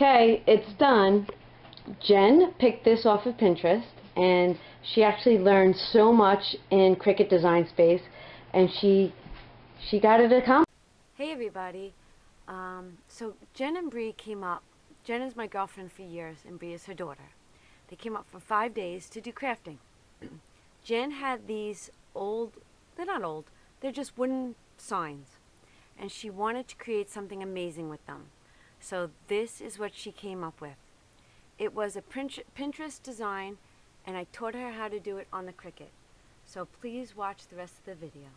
Okay, it's done. Jen picked this off of Pinterest, and she actually learned so much in Cricut Design Space, and she got it accomplished. Hey everybody. So Jen and Bree came up. Jen is my girlfriend for years, and Bree is her daughter. They came up for 5 days to do crafting. Jen had these old, they're not old, they're just wooden signs, and she wanted to create something amazing with them. So this is what she came up with. It was a Pinterest design, and I taught her how to do it on the Cricut. So please watch the rest of the video.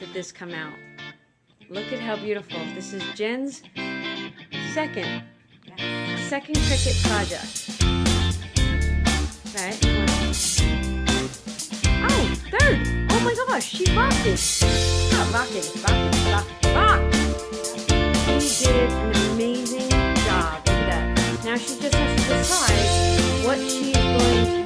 That this come out. Look at how beautiful. This is Jen's second Cricut project. Right? Oh, third! Oh my gosh, she rocked it. Not rocked it, rocked. She did an amazing job. Look at that. Now she just has to decide what she's going to